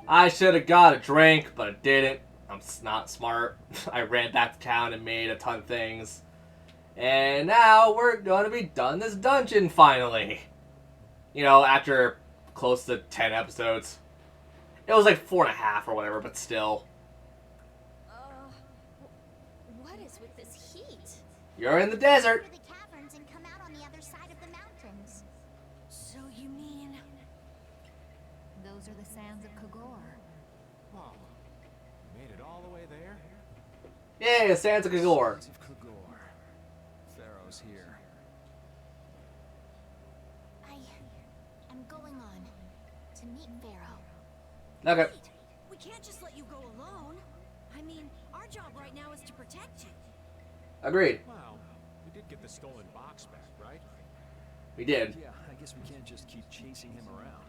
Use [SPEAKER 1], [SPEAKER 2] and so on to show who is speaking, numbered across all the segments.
[SPEAKER 1] I should have got a drink, but I didn't. I'm not smart. I ran back to town and made a ton of things. And now we're going to be done this dungeon finally. You know, after close to 10 episodes. It was like 4.5 or whatever, but still.
[SPEAKER 2] What is with this heat?
[SPEAKER 1] You're in the desert.
[SPEAKER 3] Through the caverns and come out on the other side of the mountains.
[SPEAKER 2] So you mean...
[SPEAKER 4] Those are the sands of Kagor.
[SPEAKER 5] Whoa. Made it all the way there?
[SPEAKER 1] Yeah, Santa Kagor.
[SPEAKER 5] Sands of Kagor. Pharaoh's here.
[SPEAKER 3] I'm going on to meet Pharaoh.
[SPEAKER 1] Okay.
[SPEAKER 2] Wait, we can't just let you go alone. I mean, our job right now is to protect you.
[SPEAKER 1] Agreed.
[SPEAKER 5] Well, we did get the stolen box back, right?
[SPEAKER 1] We did.
[SPEAKER 6] Yeah, I guess we can't just keep chasing him around.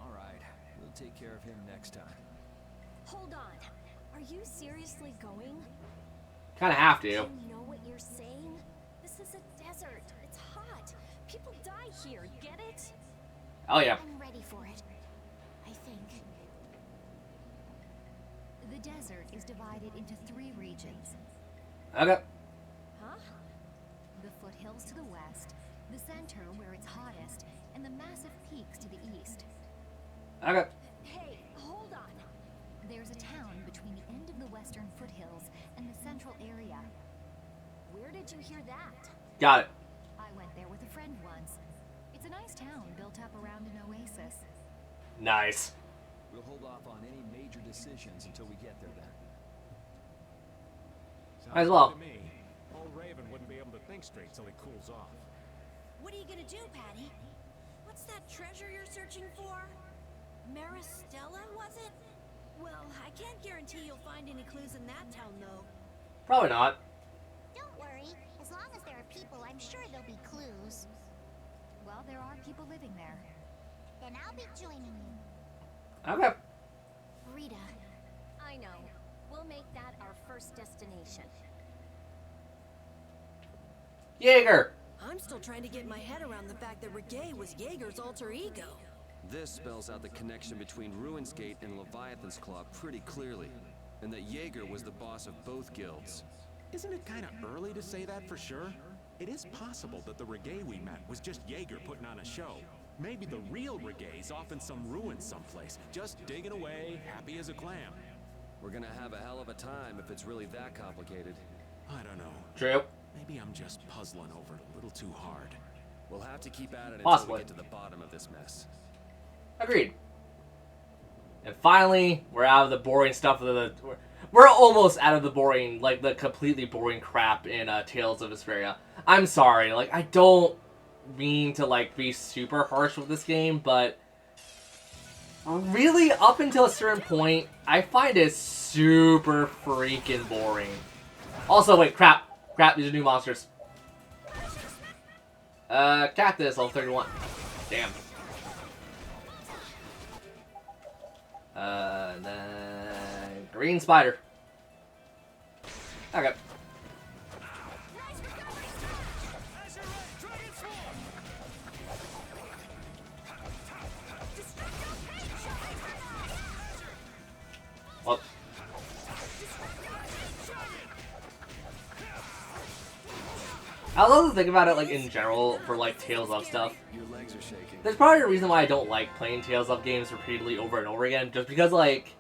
[SPEAKER 6] All right, we'll take care of him next time.
[SPEAKER 2] Hold on. Are you seriously going?
[SPEAKER 1] Kind of have
[SPEAKER 2] Do
[SPEAKER 1] to.
[SPEAKER 2] you know what you're saying? This is a desert. It's hot. People die here. Get it?
[SPEAKER 1] Oh yeah.
[SPEAKER 3] I'm ready for it. I think.
[SPEAKER 4] The desert is divided into 3 regions.
[SPEAKER 1] Okay.
[SPEAKER 2] Huh?
[SPEAKER 4] The foothills to the west, the center where it's hottest, and the massive peaks to the east.
[SPEAKER 1] Okay.
[SPEAKER 2] Hey, hold on.
[SPEAKER 4] There's a town between the end of the western foothills and the central area.
[SPEAKER 2] Where did you hear that?
[SPEAKER 1] Got it.
[SPEAKER 4] I went there with a friend once. It's a nice town built up around an oasis.
[SPEAKER 1] Nice.
[SPEAKER 6] We'll hold off on any major decisions until we get there then.
[SPEAKER 5] Sounds
[SPEAKER 1] Might as
[SPEAKER 5] good
[SPEAKER 1] well.
[SPEAKER 5] to me. Old Raven wouldn't be able to think straight till he cools off.
[SPEAKER 2] What are you gonna do, Patty? What's that treasure you're searching for? Maristella, was it? Well, I can't guarantee you'll find any clues in that town, though.
[SPEAKER 1] Probably not.
[SPEAKER 3] Don't worry. As long as there are people, I'm sure there'll be clues.
[SPEAKER 4] Well, there are people living there.
[SPEAKER 3] Then I'll be joining you.
[SPEAKER 1] Okay.
[SPEAKER 3] Rita.
[SPEAKER 2] I know. We'll make that our first destination.
[SPEAKER 1] Jaeger.
[SPEAKER 2] I'm still trying to get my head around the fact that Reggae was Jaeger's alter ego.
[SPEAKER 7] This spells out the connection between Ruin's Gate and Leviathan's Claw pretty clearly, and that Jaeger was the boss of both guilds.
[SPEAKER 5] Isn't it kind of early to say that for sure? It is possible that the Reggae we met was just Jaeger putting on a show. Maybe the real Reggae's off in some ruins someplace, just digging away, happy as a clam.
[SPEAKER 7] We're gonna have a hell of a time if it's really that complicated.
[SPEAKER 5] I don't know.
[SPEAKER 1] True.
[SPEAKER 5] Maybe I'm just puzzling over it a little too hard.
[SPEAKER 7] We'll have to keep at it until
[SPEAKER 1] Possibly.
[SPEAKER 7] we get to the bottom of this mess.
[SPEAKER 1] Agreed. And finally, we're out of the boring stuff. We're almost out of the boring, like the completely boring crap in Tales of Vesperia. I'm sorry, like I don't mean to like be super harsh with this game, but really up until a certain point, I find it super freaking boring. Also, wait, crap, these are new monsters. Cactus, level 31. Damn. Then green spider. Okay. Well. I love to think about it, like, in general, for, like, Tales of stuff.
[SPEAKER 7] Your legs are shaking.
[SPEAKER 1] There's probably a reason why I don't like playing Tales of games repeatedly over and over again, just because, like,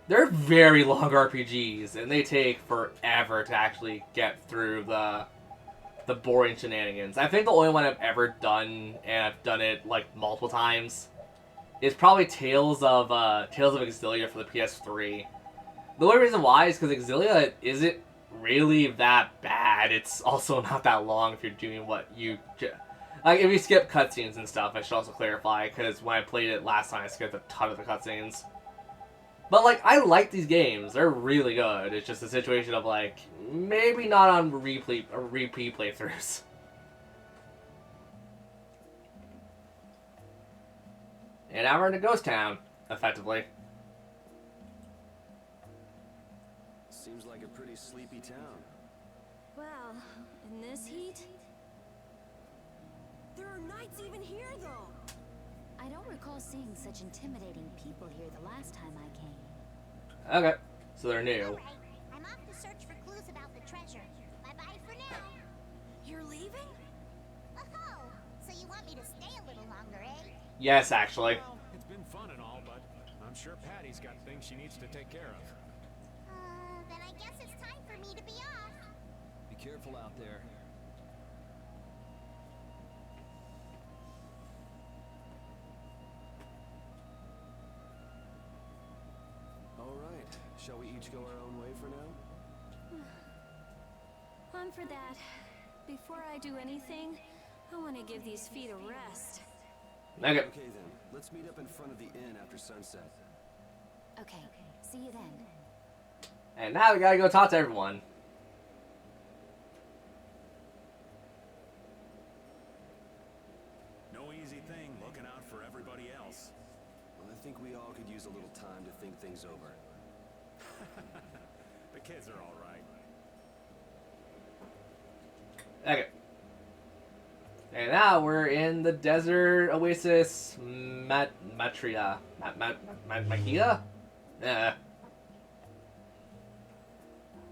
[SPEAKER 1] they're very long RPGs, and they take forever to actually get through the boring shenanigans. I think the only one I've ever done, and I've done it, like, multiple times, is probably Tales of Exilia for the PS3. The only reason why is because Exilia isn't really that bad. It's also not that long if you're doing what you... Like, if you skip cutscenes and stuff, I should also clarify, because when I played it last time, I skipped a ton of the cutscenes. But, like, I like these games. They're really good. It's just a situation of, like, maybe not on repeat playthroughs. And now we're in a ghost town, effectively.
[SPEAKER 7] Seems like a pretty sleepy town.
[SPEAKER 2] Well, in this heat? There are nights even here, though.
[SPEAKER 4] I don't recall seeing such intimidating people here the last time I came.
[SPEAKER 1] Okay, so they're new.
[SPEAKER 3] Alright, I'm off to search for clues about the treasure. Bye-bye for now.
[SPEAKER 2] You're leaving?
[SPEAKER 3] Oh, so you want me to stay a little longer, eh?
[SPEAKER 1] Yes, actually.
[SPEAKER 5] Well, it's been fun and all, but I'm sure Patty's got things she needs to take care of.
[SPEAKER 3] Then I guess it's time for me to be off.
[SPEAKER 6] Be careful out there.
[SPEAKER 7] All right, shall we each go our own way for now?
[SPEAKER 8] I'm for that. Before I do anything, I want to give these feet a rest.
[SPEAKER 1] Okay.
[SPEAKER 7] Okay then, let's meet up in front of the inn after sunset.
[SPEAKER 4] Okay, see you then.
[SPEAKER 1] And now we gotta go talk to everyone.
[SPEAKER 5] No easy thing looking out for everybody else.
[SPEAKER 7] Well, I think we all could use a little time to think things over.
[SPEAKER 5] The kids are all right.
[SPEAKER 1] Okay. And now we're in the desert oasis Matria. Makia? Yeah.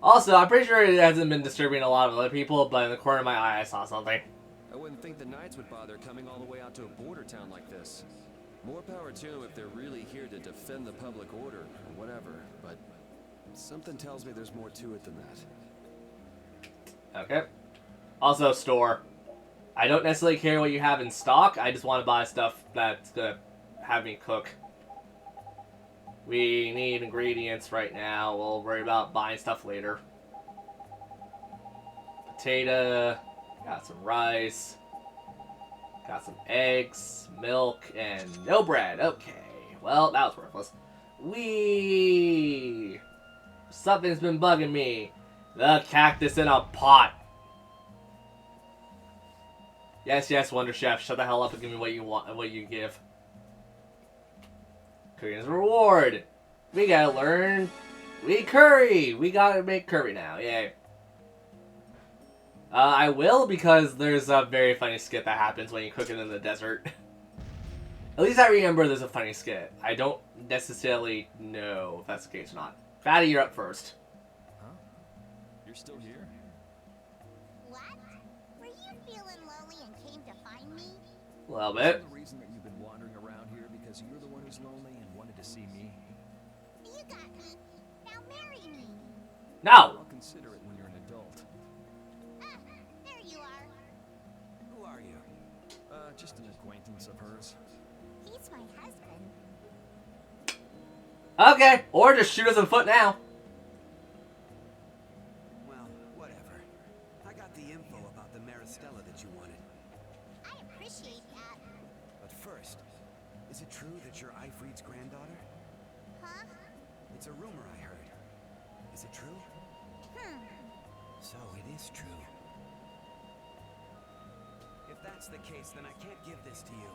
[SPEAKER 1] Also, I'm pretty sure it hasn't been disturbing a lot of other people, but in the corner of my eye I saw something.
[SPEAKER 7] I wouldn't think the Knights would bother coming all the way out to a border town like this. More power to them if they're really here to defend the public order, or whatever, but something tells me there's more to it than that.
[SPEAKER 1] Okay. Also, store. I don't necessarily care what you have in stock, I just want to buy stuff that's gonna have me cook. We need ingredients right now, we'll worry about buying stuff later. Potato, got some rice, got some eggs, milk, and no bread. Okay, well, that was worthless. Something's been bugging me. The cactus in a pot. Yes, yes, Wonder Chef, shut the hell up and give me what you want and what you give. Cooking's a reward. We gotta learn. We curry. We gotta make curry now. Yay. I will because there's a very funny skit that happens when you cook it in the desert. At least I remember there's a funny skit. I don't necessarily know if that's the case or not. Fatty, you're up first.
[SPEAKER 6] Huh? You're still here?
[SPEAKER 3] What? Were you feeling lonely and came to find me?
[SPEAKER 1] A little
[SPEAKER 6] Is
[SPEAKER 1] bit.
[SPEAKER 6] that the reason that you've been wandering around here because you're the one who's lonely and wanted to see me?
[SPEAKER 3] You got me. Now marry me.
[SPEAKER 1] No!
[SPEAKER 6] I'll consider it when you're an adult.
[SPEAKER 3] Ah, there you are.
[SPEAKER 6] Who are you? Just an acquaintance of hers.
[SPEAKER 3] He's my husband.
[SPEAKER 1] Okay, or just shoot us in the foot now.
[SPEAKER 9] Well, whatever. I got the info about the Maristella that you wanted.
[SPEAKER 3] I appreciate that.
[SPEAKER 9] But first, is it true that you're Ifrid's granddaughter?
[SPEAKER 3] Huh?
[SPEAKER 9] It's a rumor I heard. Is it true? So it is true. If that's the case, then I can't give this to you.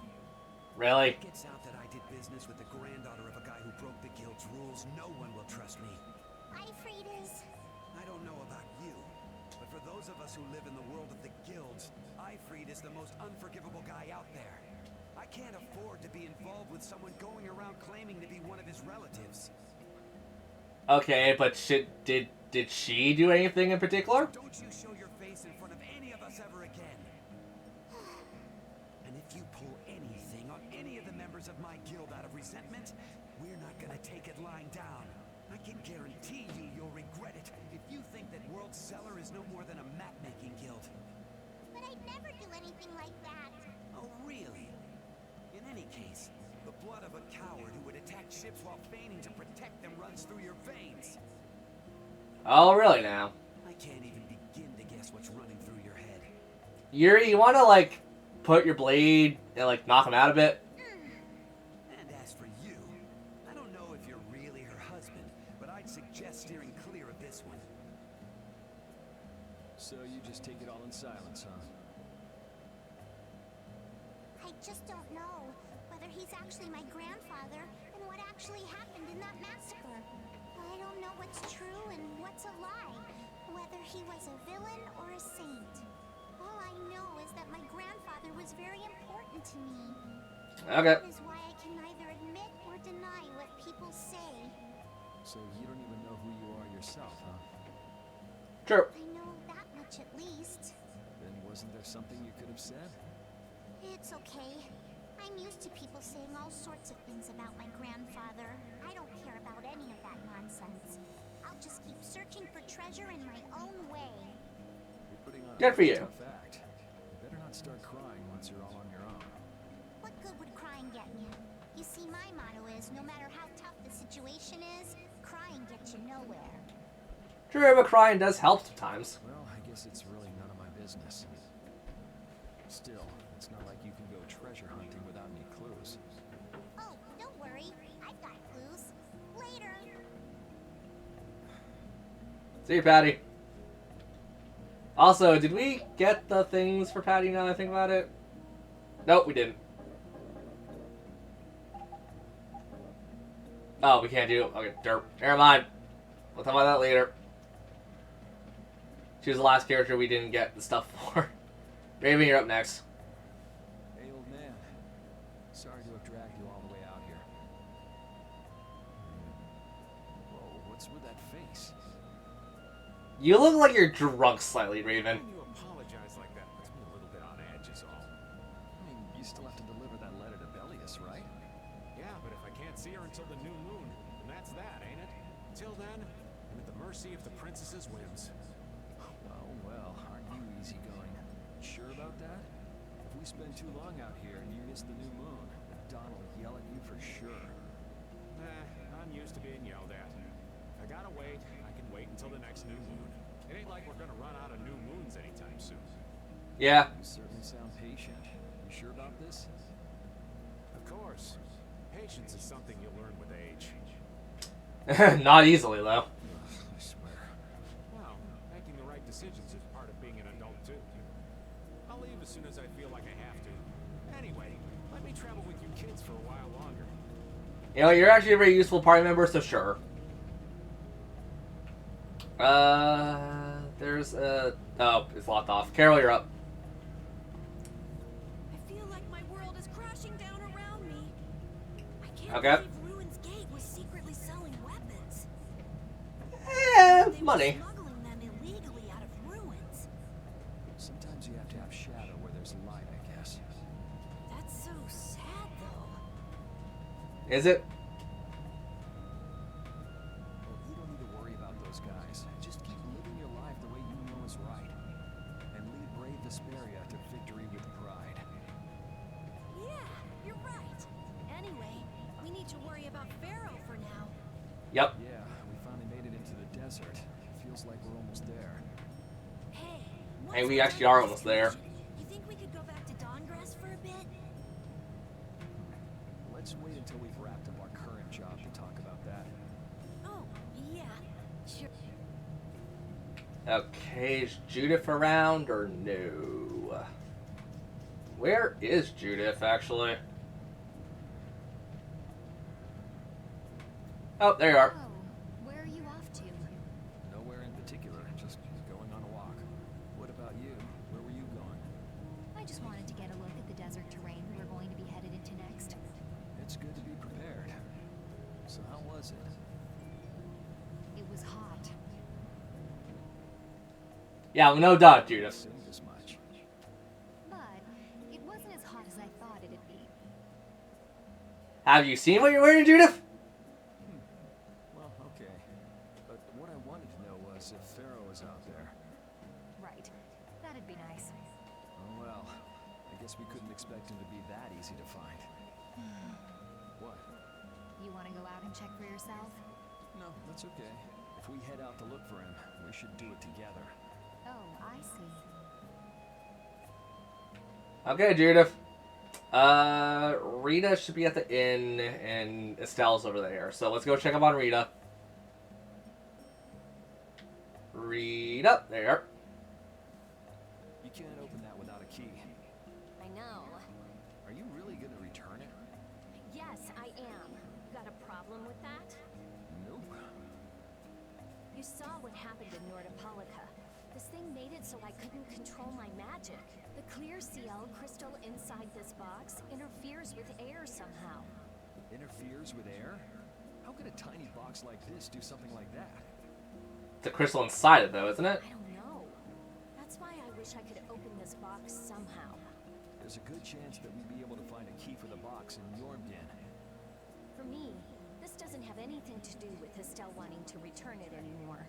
[SPEAKER 1] Really?
[SPEAKER 9] If it gets out that I did business with the granddaughter of a guy who broke the guild's rules, no one will trust me.
[SPEAKER 3] Ifrid is...
[SPEAKER 9] I don't know about you, but for those of us who live in the world of the guilds, Ifrid is the most unforgivable guy out there. I can't afford to be involved with someone going around claiming to be one of his relatives.
[SPEAKER 1] Okay, but did she do anything in particular?
[SPEAKER 9] Don't you show your face in front of any of us ever again. And if you pull anything on any of the members of my guild out of resentment, we're not gonna take it lying down. I can guarantee you you'll regret it if you think that World Cellar is no more than a map-making guild.
[SPEAKER 3] But I'd never do anything like that.
[SPEAKER 9] Oh, really? In any case, the blood of a coward who would attack ships while feigning to protect them runs through your veins.
[SPEAKER 1] Oh, really now?
[SPEAKER 9] I can't even begin to guess what's running through your head.
[SPEAKER 1] Yuri, you wanna, like, put your blade and, like, knock him out a bit?
[SPEAKER 9] And as for you, I don't know if you're really her husband, but I'd suggest steering clear of this one.
[SPEAKER 6] So you just take it all in silence, huh?
[SPEAKER 3] I just don't know whether he's actually my grandfather and what actually happened in that massacre. I don't know what's true and what's a lie, whether he was a villain or a saint. All I know is that my grandfather was very important to me.
[SPEAKER 1] Okay.
[SPEAKER 3] That is why I can neither
[SPEAKER 1] True.
[SPEAKER 3] I know that much at least.
[SPEAKER 6] Then wasn't there something you could have said?
[SPEAKER 3] It's okay. I'm used to people saying all sorts of things about my grandfather. I don't care about any of that nonsense. I'll just keep searching for treasure in my own way.
[SPEAKER 6] You're putting on a
[SPEAKER 1] Good for
[SPEAKER 6] pretty
[SPEAKER 1] you.
[SPEAKER 6] tough act. You better not start crying once you're all on your own.
[SPEAKER 3] What good would crying get me? You see, my motto is, no matter how tough the situation is, crying gets you nowhere.
[SPEAKER 1] True, but crying does help sometimes.
[SPEAKER 6] Well, I guess it's really none of my business. Still, it's not like you can go treasure hunting without any clues.
[SPEAKER 3] Oh, don't worry. I've got clues. Later.
[SPEAKER 1] See you, Patty. Also, did we get the things for Patty now that I think about it? Nope, we didn't. Oh, we can't do it. Okay, derp. Never mind. We'll talk about that later. She was the last character we didn't get the stuff for. Raven, you're up next.
[SPEAKER 6] Hey, old man. Sorry to have dragged you all the way out here. Whoa, what's with that face?
[SPEAKER 1] You look like you're drunk slightly, Raven.
[SPEAKER 5] When you apologize like that puts me a little bit on edge is all.
[SPEAKER 6] I mean, you still have to deliver that letter to Bellius, right?
[SPEAKER 5] Yeah, but if I can't see her until the new moon, then that's that, ain't it? Till then, I'm at the mercy of the princess's whims.
[SPEAKER 6] Well, aren't you easygoing? Sure about that? If we spend too long out here and you miss the new moon, Don will yell at you for sure.
[SPEAKER 5] I'm used to being yelled at. If I gotta wait, I can wait until the next new moon. It ain't like we're gonna run out of new moons anytime soon.
[SPEAKER 1] Yeah.
[SPEAKER 6] You certainly sound patient. You sure about this?
[SPEAKER 5] Of course. Patience is something you learn with age.
[SPEAKER 1] Not easily, though.
[SPEAKER 6] I swear.
[SPEAKER 5] Well, making the right decisions is part of being an adult, too. I'll leave as soon as I feel like I have to. Anyway, let me travel with you kids for a while longer.
[SPEAKER 1] You know, you're actually a very useful party member, so sure. There's a... Oh, it's locked off. Carol, you're up.
[SPEAKER 2] I feel like my world is crashing down around me. I can't
[SPEAKER 1] Okay.
[SPEAKER 2] believe Ruin's Gate was secretly selling weapons. They
[SPEAKER 1] Money.
[SPEAKER 2] were smuggling them illegally out of ruins.
[SPEAKER 6] Sometimes you have to have shadow where there's light, I guess.
[SPEAKER 2] That's so sad, though.
[SPEAKER 1] Is it?
[SPEAKER 6] Well, you don't need to worry about those guys. Just keep living your life the way you know is right. And lead brave Vesperia to victory with pride.
[SPEAKER 2] Yeah, you're right. Anyway, we need to worry about Pharaoh for now.
[SPEAKER 1] Yep.
[SPEAKER 6] Yeah, we finally made it into the desert. Feels like we're almost there.
[SPEAKER 2] Hey,
[SPEAKER 1] Hey,
[SPEAKER 2] once
[SPEAKER 1] we
[SPEAKER 2] we're
[SPEAKER 1] actually
[SPEAKER 2] done
[SPEAKER 1] are
[SPEAKER 2] with
[SPEAKER 1] almost
[SPEAKER 2] this
[SPEAKER 1] there.
[SPEAKER 2] commission, you think we could go back to Dawngrass for a bit?
[SPEAKER 6] Let's wait until we've wrapped up our current job to talk about that.
[SPEAKER 2] Oh, yeah, sure.
[SPEAKER 1] Okay, is Judith around or no? Where is Judith, actually? Oh, there you are.
[SPEAKER 4] Oh, where are you off to?
[SPEAKER 6] Nowhere in particular, just going on a walk. What about you? Where were you going?
[SPEAKER 4] I just wanted to get a look at the desert terrain we were going to be headed into next.
[SPEAKER 6] It's good to be prepared. So how was it?
[SPEAKER 4] It was hot.
[SPEAKER 1] Yeah, no doubt, Judith.
[SPEAKER 6] Assumed as much.
[SPEAKER 4] But it wasn't as hot as I thought it'd be.
[SPEAKER 1] Have you seen what you're wearing, Judith?
[SPEAKER 6] Well, okay. But what I wanted to know was if Pharaoh was out there.
[SPEAKER 4] Right. That'd be nice.
[SPEAKER 6] Oh well, I guess we couldn't expect him to be that easy to find. What?
[SPEAKER 4] You want to go out and check for yourself?
[SPEAKER 6] No, that's okay. If we head out to look for him, we should do it together.
[SPEAKER 4] Oh, I see.
[SPEAKER 1] Okay, Judith. Rita should be at the inn, and Estelle's over there. So let's go check up on Rita. Rita, there you are.
[SPEAKER 6] You can't open that without a key.
[SPEAKER 8] I know.
[SPEAKER 6] Are you really gonna return it?
[SPEAKER 8] Yes, I am. Got a problem with that?
[SPEAKER 6] Nope.
[SPEAKER 8] You saw what happened in Nordopolica. This thing made it so I couldn't control my magic. The clear CL crystal inside this box interferes with air somehow.
[SPEAKER 6] Interferes with air? How could a tiny box like this do something like that?
[SPEAKER 1] the crystal inside it, though, isn't it?
[SPEAKER 8] I don't know. That's why I wish I could open this box somehow.
[SPEAKER 6] There's a good chance that we'd be able to find a key for the box in Jormungand.
[SPEAKER 8] For me, this doesn't have anything to do with Estelle wanting to return it anymore.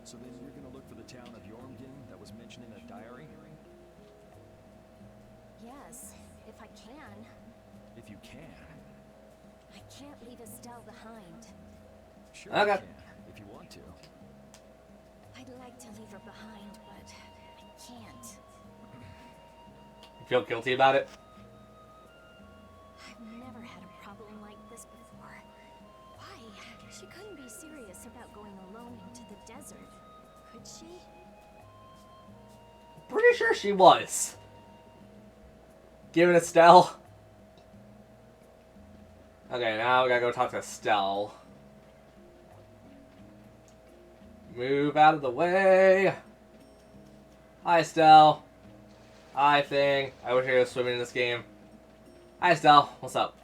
[SPEAKER 6] So then you're gonna look for the town of Jormungand that was mentioned in that diary?
[SPEAKER 8] Yes, if I can.
[SPEAKER 6] If you can.
[SPEAKER 8] I can't leave Estelle behind.
[SPEAKER 6] Sure
[SPEAKER 1] Okay.
[SPEAKER 6] you can, if you want to.
[SPEAKER 8] I'd like to leave her behind, but I can't.
[SPEAKER 1] You feel guilty about it?
[SPEAKER 8] I've never had a problem like this before. Why? She couldn't be serious about going alone into the desert, could she?
[SPEAKER 1] Pretty sure she was. Giving Estelle. Okay, now we gotta go talk to Estelle. Move out of the way. Hi, Estelle. Hi, Thing. I wish I was swimming in this game. Hi, Estelle. What's up?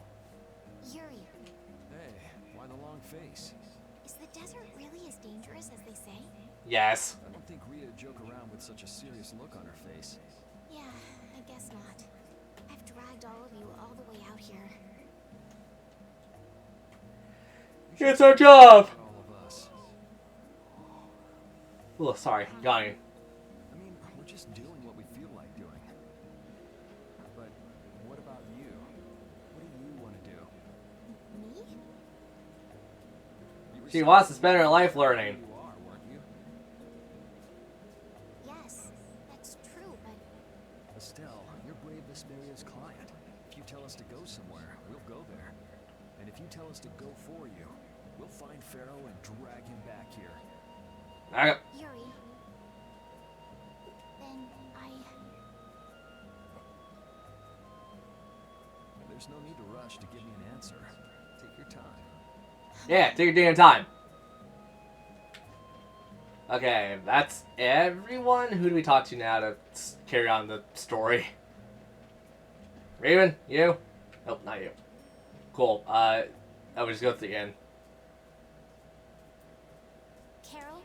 [SPEAKER 3] Yuri,
[SPEAKER 6] Hey, why the long face?
[SPEAKER 3] is the desert really as dangerous as they say?
[SPEAKER 1] Yes.
[SPEAKER 6] I don't think Rita joke around with such a serious look on her face.
[SPEAKER 3] Yeah, I guess not. I've dragged all of you all the way out here.
[SPEAKER 1] It's our job!
[SPEAKER 6] For all of us.
[SPEAKER 1] Oh, sorry. Yawning.
[SPEAKER 6] I mean, we're just doing what we feel like doing. But what about you? What do you want to do?
[SPEAKER 3] Me?
[SPEAKER 6] You were
[SPEAKER 1] She
[SPEAKER 6] saying
[SPEAKER 1] wants to spend her
[SPEAKER 6] you
[SPEAKER 1] life
[SPEAKER 6] were
[SPEAKER 1] learning.
[SPEAKER 6] who you are, weren't you?
[SPEAKER 3] Yes, that's true, but
[SPEAKER 6] Estelle, you're brave Vesperia's client. If you tell us to go somewhere, we'll go there. And if you tell us to go for you, we'll find Pharaoh and drag him back here.
[SPEAKER 1] Okay.
[SPEAKER 3] Yuri. Then
[SPEAKER 6] There's no need to rush to give me an answer. Take your time.
[SPEAKER 1] Yeah, take your damn time. Okay, that's everyone. Who do we talk to now to carry on the story? Raven, you? Nope, not you. Cool. I will just go to the end.
[SPEAKER 3] Carol,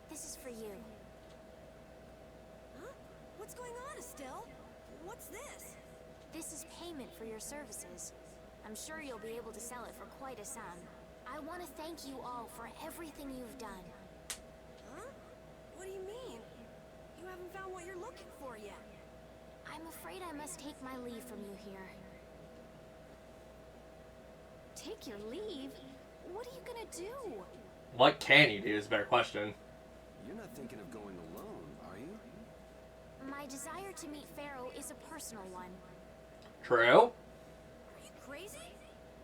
[SPEAKER 3] this is for you.
[SPEAKER 2] Huh? What's going on, Estelle? What's this?
[SPEAKER 3] This is payment for your services. I'm sure you'll be able to sell it for quite a sum. I want to thank you all for everything you've done.
[SPEAKER 2] Huh? What do you mean? You haven't found what you're looking for yet.
[SPEAKER 3] I'm afraid I must take my leave from you here.
[SPEAKER 8] Take your leave? What are you gonna do?
[SPEAKER 1] What can you do is a better question.
[SPEAKER 7] You're not thinking of going alone, are you?
[SPEAKER 3] My desire to meet Pharaoh is a personal one.
[SPEAKER 1] True?
[SPEAKER 2] Are you crazy?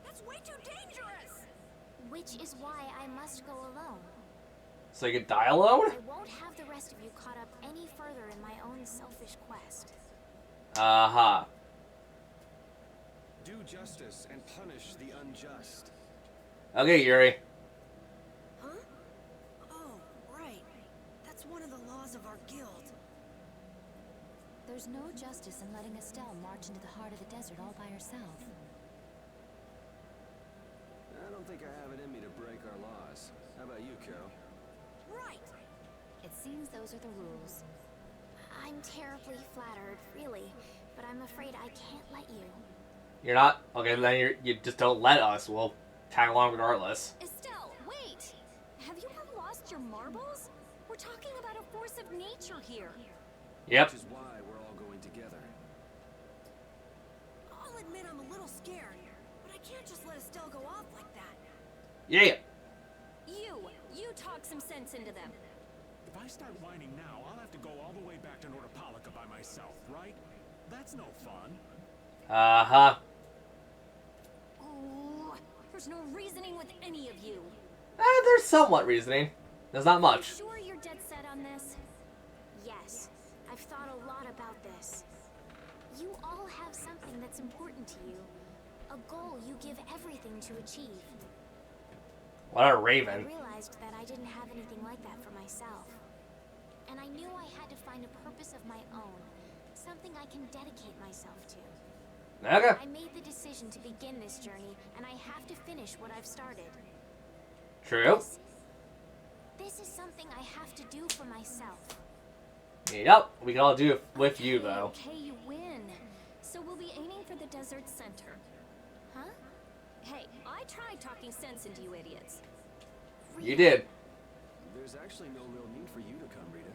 [SPEAKER 2] That's way too dangerous!
[SPEAKER 3] Which is why I must go alone.
[SPEAKER 1] So you can die alone?
[SPEAKER 3] I won't have the rest of you caught up any further in my own selfish quest.
[SPEAKER 1] Uh-huh.
[SPEAKER 9] Do justice and punish the unjust.
[SPEAKER 1] Okay, Yuri.
[SPEAKER 2] Huh? Oh, right. That's one of the laws of our guild.
[SPEAKER 4] There's no justice in letting Estelle march into the heart of the desert all by herself.
[SPEAKER 7] I don't think I have it in me to break our laws. How about you, Carol?
[SPEAKER 2] Right!
[SPEAKER 4] It seems those are the rules.
[SPEAKER 3] I'm terribly flattered, really, but I'm afraid I can't let you.
[SPEAKER 1] You're not? Okay, then you just don't let us. We'll tag along regardless.
[SPEAKER 8] Estelle, wait! Have you ever lost your marbles? We're talking about a force of nature here.
[SPEAKER 1] Yep.
[SPEAKER 7] Which is why we're all going together.
[SPEAKER 2] I'll admit I'm a little scared, but I can't just let Estelle go off like that.
[SPEAKER 1] Yeah.
[SPEAKER 8] You talk some sense into them.
[SPEAKER 5] If I start whining now, I'll have to go all the way back to Nordopolica by myself, right? That's no fun.
[SPEAKER 1] Uh-huh.
[SPEAKER 8] Oh, there's no reasoning with any of you.
[SPEAKER 1] There's somewhat reasoning. There's not much.
[SPEAKER 8] You sure you're dead set on this?
[SPEAKER 3] Yes, I've thought a lot about this. You all have something that's important to you. A goal you give everything to achieve.
[SPEAKER 1] What a
[SPEAKER 3] I
[SPEAKER 1] raven.
[SPEAKER 3] realized that I didn't have anything like that for myself. And I knew I had to find a purpose of my own. Something I can dedicate myself to.
[SPEAKER 1] Okay.
[SPEAKER 3] I made the decision to begin this journey, and I have to finish what I've started.
[SPEAKER 1] True.
[SPEAKER 8] This is something I have to do for myself.
[SPEAKER 1] Yep, we can all do it with you, though.
[SPEAKER 8] Okay, you win. So we'll be aiming for the desert center. Huh? Hey, I tried talking sense into you idiots.
[SPEAKER 1] You did.
[SPEAKER 7] There's actually no real need for you to come, Rita.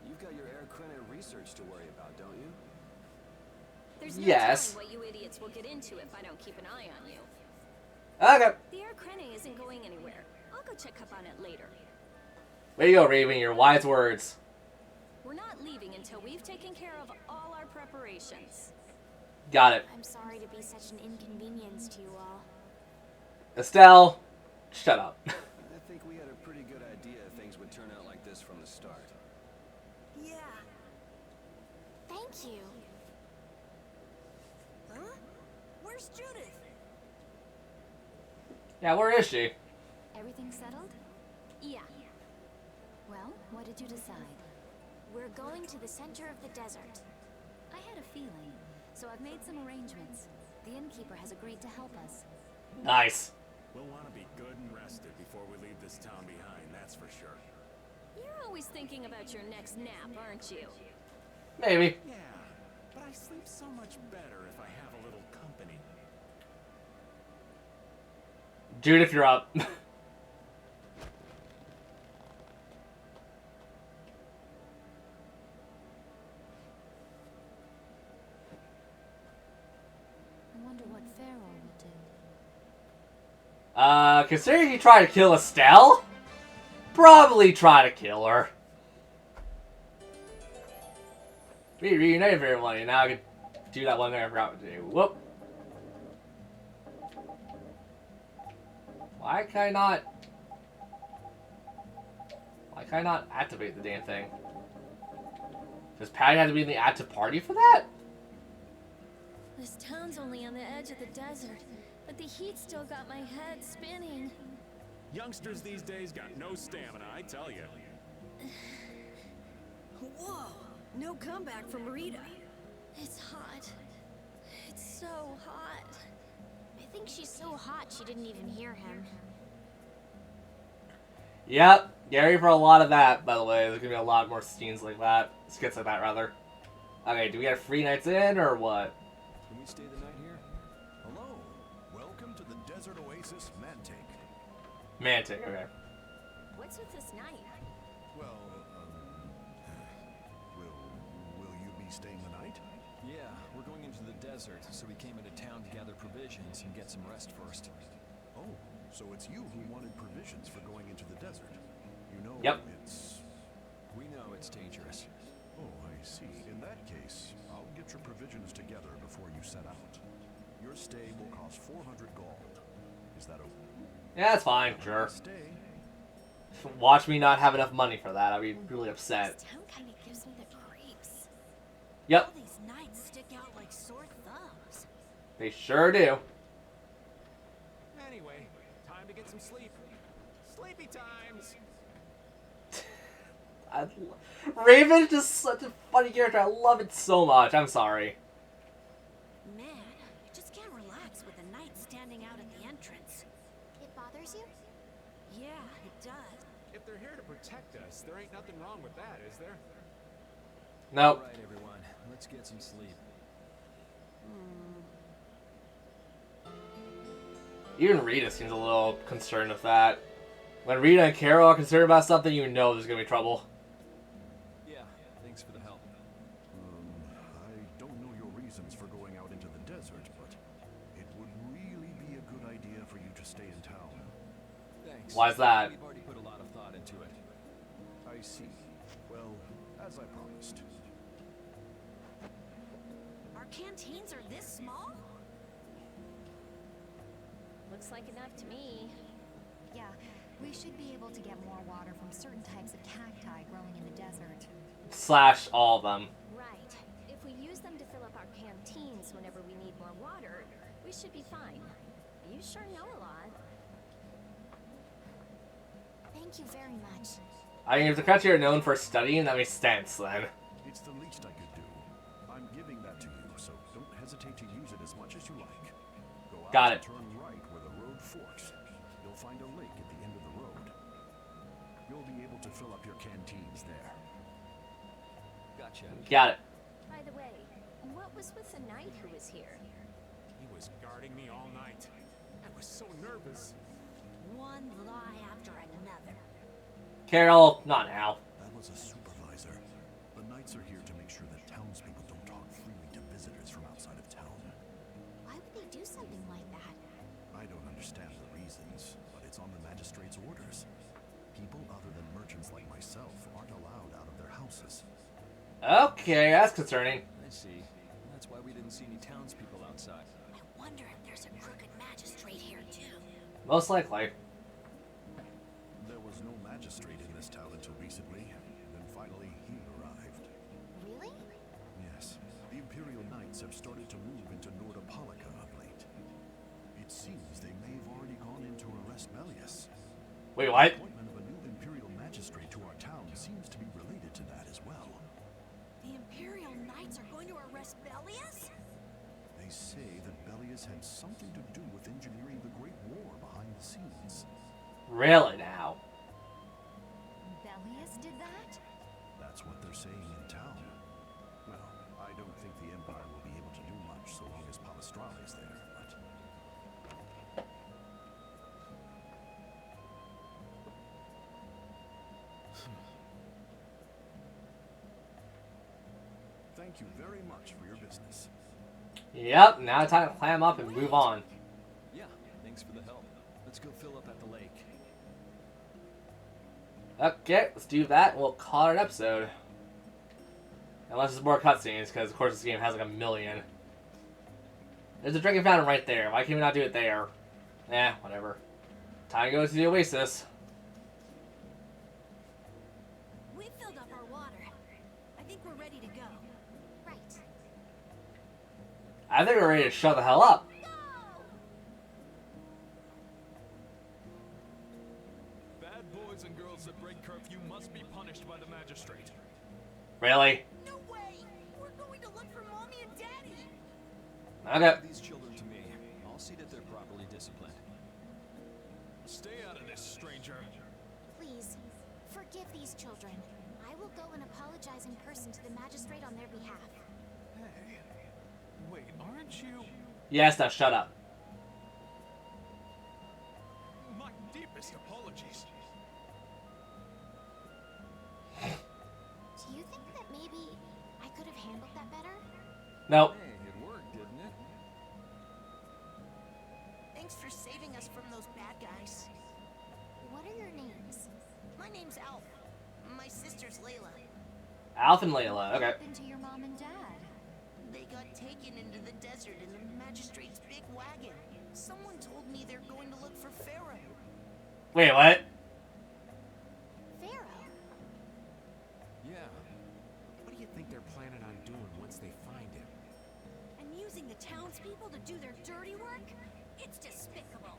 [SPEAKER 7] You've got your Air Krena research to worry about, don't you?
[SPEAKER 8] There's no
[SPEAKER 1] Yes.
[SPEAKER 8] telling what you idiots will get into if I don't keep an eye on you.
[SPEAKER 1] Okay.
[SPEAKER 8] The Air Krena isn't going anywhere. I'll go check up on it later.
[SPEAKER 1] Way to go, Raven. Your wise words.
[SPEAKER 8] We're not leaving until we've taken care of all our preparations.
[SPEAKER 1] Got it.
[SPEAKER 3] I'm sorry to be such an inconvenience to you all.
[SPEAKER 1] Estelle, shut up.
[SPEAKER 7] I think we had a pretty good idea things would turn out like this from the start.
[SPEAKER 2] Yeah.
[SPEAKER 3] Thank you.
[SPEAKER 2] Huh? Where's Judith?
[SPEAKER 1] Yeah, where is she?
[SPEAKER 4] Everything settled?
[SPEAKER 8] Yeah.
[SPEAKER 4] Well, what did you decide?
[SPEAKER 3] We're going to the center of the desert.
[SPEAKER 4] I had a feeling, so I've made some arrangements. The innkeeper has agreed to help us.
[SPEAKER 1] Nice.
[SPEAKER 5] We'll want to be good and rested before we leave this town behind, that's for sure.
[SPEAKER 8] You're always thinking about your next nap, aren't you?
[SPEAKER 1] Maybe.
[SPEAKER 5] Yeah, but I sleep so much better if I have a little company.
[SPEAKER 1] Judith, you're up.
[SPEAKER 4] I wonder what Pharaoh will do.
[SPEAKER 1] Considering you try to kill Estelle, probably try to kill her. We reunited very well, and now I can do that one thing I forgot to do. Whoop. Why can I not activate the damn thing? Does Patty have to be in the active party for that?
[SPEAKER 8] This town's only on the edge of the desert, but the heat still got my head spinning.
[SPEAKER 5] Youngsters these days got no stamina, I tell you.
[SPEAKER 2] Whoa! No comeback from Rita.
[SPEAKER 8] It's hot. It's so hot.
[SPEAKER 3] I think she's so hot she didn't even hear him.
[SPEAKER 1] Yep, Gary for a lot of that, by the way. There's gonna be a lot more scenes like that. Skits like that, rather. Okay, do we get free nights in, or what?
[SPEAKER 6] Can we stay the night here?
[SPEAKER 10] Hello. Welcome to the Desert Oasis Mantic.
[SPEAKER 1] Mantic, okay.
[SPEAKER 8] What's with this night?
[SPEAKER 10] Well, will you be staying the night?
[SPEAKER 6] Yeah, we're going into the desert, so we came into town to gather provisions and get some rest first.
[SPEAKER 10] Oh, so it's you who wanted provisions for going into the desert. You know,
[SPEAKER 1] Yep.
[SPEAKER 6] We know it's dangerous.
[SPEAKER 10] Oh, I see. In that case, I'll get your provisions together before you set out. Your stay will cost 400 gold. Is that okay?
[SPEAKER 1] Yeah, that's fine, sure.
[SPEAKER 10] Stay.
[SPEAKER 1] Watch me not have enough money for that. I'd be really upset.
[SPEAKER 8] This town kind of gives me the creeps.
[SPEAKER 1] Yep,
[SPEAKER 2] All these nights stick out like sore thumbs.
[SPEAKER 1] they sure do.
[SPEAKER 5] Anyway, time to get some sleep. Sleepy times!
[SPEAKER 1] Raven is just such a funny character. I love it so much. I'm sorry.
[SPEAKER 2] Man, I just can't relax with the night standing out at the entrance.
[SPEAKER 3] It bothers you?
[SPEAKER 2] Yeah, it does.
[SPEAKER 5] If they're here to protect us, there ain't nothing wrong with that, is there?
[SPEAKER 1] Nope.
[SPEAKER 6] All right, everyone, let's get some sleep.
[SPEAKER 1] Even Rita seems a little concerned with that. When Rita and Carol are concerned about something, you know there's gonna be trouble.
[SPEAKER 6] Yeah, thanks for the help.
[SPEAKER 10] I don't know your reasons for going out into the desert, but it would really be a good idea for you to stay in town.
[SPEAKER 6] Thanks.
[SPEAKER 1] Why's that?
[SPEAKER 6] We've already put a lot of thought into it.
[SPEAKER 10] I see. Well, as I promised.
[SPEAKER 2] Our canteens are this small?
[SPEAKER 8] Looks like enough to me.
[SPEAKER 4] Yeah, we should be able to get more water from certain types of cacti growing in the desert.
[SPEAKER 1] Slash all of them.
[SPEAKER 8] Right. If we use them to fill up our canteens whenever we need more water, we should be fine. You sure know a lot.
[SPEAKER 3] Thank you very much.
[SPEAKER 1] I mean, if the country are known for studying, that makes sense then.
[SPEAKER 10] It's the least I could do. I'm giving that to you, so don't hesitate to use it as much as you like. Go out
[SPEAKER 1] Got
[SPEAKER 10] and
[SPEAKER 1] it.
[SPEAKER 10] turn right where the road forks. You'll find a lake at the end of the road. You'll be able to fill up your canteens there.
[SPEAKER 6] Gotcha.
[SPEAKER 1] Got it.
[SPEAKER 8] By the way, what was with the knight who was here?
[SPEAKER 5] He was guarding me all night. I was so nervous.
[SPEAKER 2] One lie after another.
[SPEAKER 1] Carol, not now.
[SPEAKER 10] That was a supervisor. The knights are here to make sure that townspeople don't talk freely to visitors from outside of town.
[SPEAKER 3] Why would they do something like that?
[SPEAKER 10] I don't understand the reasons, but it's on the magistrate's orders. People other than merchants like myself aren't allowed out of their houses.
[SPEAKER 1] Okay, that's concerning.
[SPEAKER 6] I see. That's why we didn't see any townspeople outside.
[SPEAKER 2] I wonder if there's a crooked magistrate here too.
[SPEAKER 1] Most likely.
[SPEAKER 10] There was no magistrate in this town until recently, and then finally he arrived.
[SPEAKER 3] Really?
[SPEAKER 10] Yes, the Imperial Knights have started to move into Nordopolica of late. It seems they may have already gone in to arrest Bellius.
[SPEAKER 1] Wait, what?
[SPEAKER 10] The appointment of a new Imperial magistrate to our town seems to be related to that as well.
[SPEAKER 2] The Imperial Knights are going to arrest Bellius?
[SPEAKER 10] They say that Bellius had something to do with engineering the Great War behind the scenes.
[SPEAKER 1] Really now?
[SPEAKER 4] Bellius did that?
[SPEAKER 10] That's what they're saying in town. Well, I don't think the Empire will be able to do much so long as Palestrale is there, but... Thank you very much for your business.
[SPEAKER 1] Yep, now it's time to clam up and move on.
[SPEAKER 6] Yeah, thanks for the help. Let's go fill up at the lake.
[SPEAKER 1] Okay, let's do that and we'll call it an episode. Unless there's more cutscenes, because of course this game has like a million. There's a drinking fountain right there. Why can't we not do it there? Eh, whatever. Time to go to the Oasis.
[SPEAKER 2] We filled up our water. I think we're ready to go.
[SPEAKER 3] Right.
[SPEAKER 1] I think we're ready to shut the hell up.
[SPEAKER 5] Bad boys and girls that break curfew must be punished by the magistrate.
[SPEAKER 1] Really?
[SPEAKER 2] No way! We're going to look for Mommy and Daddy!
[SPEAKER 1] Okay.
[SPEAKER 6] Give these children to me. I'll see that they're properly disciplined.
[SPEAKER 5] Stay out of this, stranger.
[SPEAKER 3] Please, forgive these children. I will go and apologize in person to the magistrate on their behalf.
[SPEAKER 5] Hey, wait, aren't you?
[SPEAKER 1] Yes, now shut up.
[SPEAKER 5] My deepest apologies.
[SPEAKER 3] Do you think that maybe I could have handled that better?
[SPEAKER 1] Nope.
[SPEAKER 6] Hey, it worked, didn't it?
[SPEAKER 2] Thanks for saving us from those bad guys.
[SPEAKER 3] What are your names?
[SPEAKER 2] My name's Alf. My sister's Layla.
[SPEAKER 1] Alf and Layla, okay.
[SPEAKER 4] What happened to your mom and dad?
[SPEAKER 2] They got taken into the desert in the magistrate's big wagon. Someone told me they're going to look for Pharaoh.
[SPEAKER 1] Wait, what?
[SPEAKER 3] Pharaoh.
[SPEAKER 6] Yeah.
[SPEAKER 9] What do you think they're planning on doing once they find him?
[SPEAKER 2] And using the townspeople to do their dirty work? It's despicable.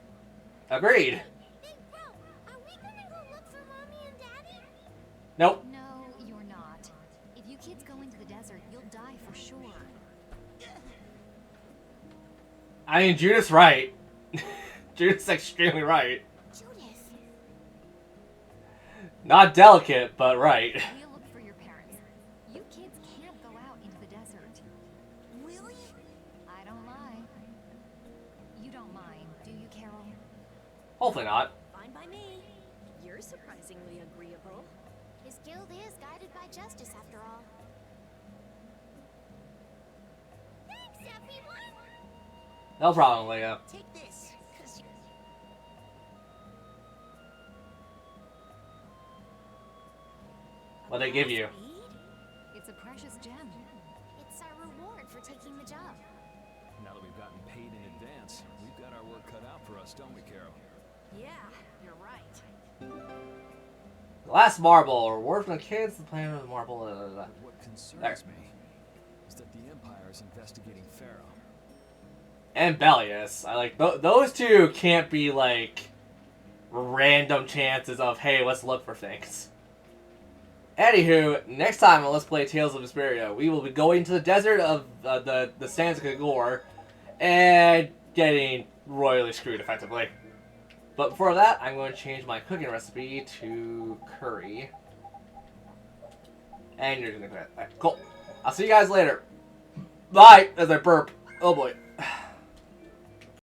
[SPEAKER 1] Agreed.
[SPEAKER 3] Hey, bro, are we gonna go look for Mommy and Daddy?
[SPEAKER 1] Nope.
[SPEAKER 4] No, you're not. If you kids go into the desert, you'll die for sure.
[SPEAKER 1] I mean, Judith's right. Judith's extremely right.
[SPEAKER 3] Judith.
[SPEAKER 1] Not delicate, but right.
[SPEAKER 4] We'll look for your parents. You kids can't go out into the desert.
[SPEAKER 2] Really?
[SPEAKER 4] I don't lie. You don't mind, do you, Carol?
[SPEAKER 1] Hopefully not.
[SPEAKER 2] Fine by me. You're surprisingly agreeable.
[SPEAKER 3] His guild is guided by justice, after all. Thanks, everyone!
[SPEAKER 1] No problem, Leia.
[SPEAKER 2] Take this, cause you...
[SPEAKER 1] What'd they give you?
[SPEAKER 4] It's a precious gem.
[SPEAKER 3] It's our reward for taking the job.
[SPEAKER 6] Now that we've gotten paid in advance, we've got our work cut out for us, don't we, Carol?
[SPEAKER 2] Yeah, you're right.
[SPEAKER 1] The last marble. Reward from the kids. The plan of the marble.
[SPEAKER 6] But what concerns
[SPEAKER 1] There.
[SPEAKER 6] me is that the Empire is investigating Pharaoh.
[SPEAKER 1] And Bellius. I like those two can't be like random chances of hey, let's look for things. Anywho, next time on Let's Play Tales of Vesperia, we will be going to the desert of the Sands of Kagor and getting royally screwed effectively. But before that, I'm going to change my cooking recipe to curry. And you're gonna cook it. Alright, cool. I'll see you guys later. Bye! As I burp. Oh boy.